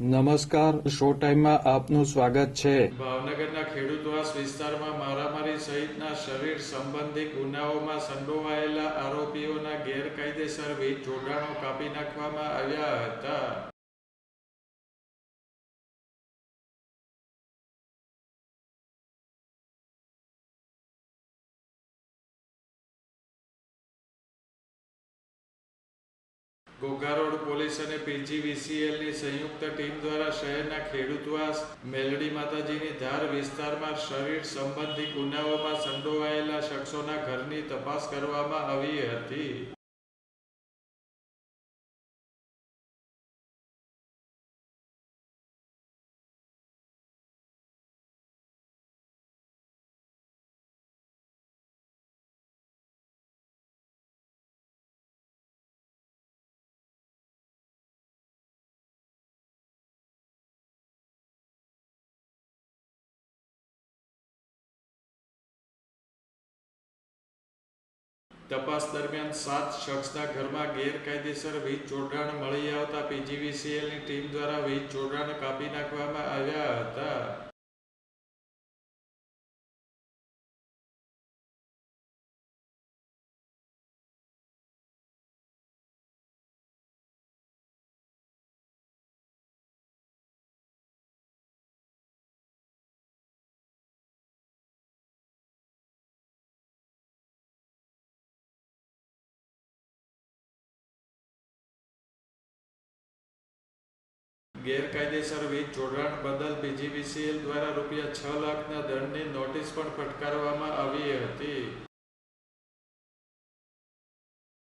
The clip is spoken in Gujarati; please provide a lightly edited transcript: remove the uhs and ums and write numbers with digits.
નમસ્કાર, શો ટાઈમમાં આપનું સ્વાગત છે. ભાવનગરના ખેડૂતવાસ વિસ્તારમાં મારામારી સહિતના શરીર સંબંધી ગુનાઓમાં સંડોવાયેલા આરોપીઓના ગેરકાયદેસર વીજ જોડાણો કાપી નાખવામાં આવ્યા હતા. ઘોઘા રોડ પોલીસ અને પીજીવીસીએલની સંયુક્ત ટીમ દ્વારા શહેરના ખેડૂતવાસ, મેલડી માતાજીની ધાર વિસ્તારમાં શરીર સંબંધી ગુનાઓમાં સંડોવાયેલા શખ્સોના ઘરની તપાસ કરવામાં આવી હતી. તપાસ દરમિયાન 7 શખ્સના ઘરમાં ગેરકાયદેસર વીજ જોડાણ મળી આવતા પીજીવીસીએલની ટીમ દ્વારા વીજ જોડાણ કાપી નાખવામાં આવ્યા હતા. ગેરકાયદેસર વીજ જોડાણ બદલ પીજીવીસીએલ દ્વારા રૂપિયા 6 લાખના દંડની નોટિસ પણ ફટકારવામાં આવી હતી.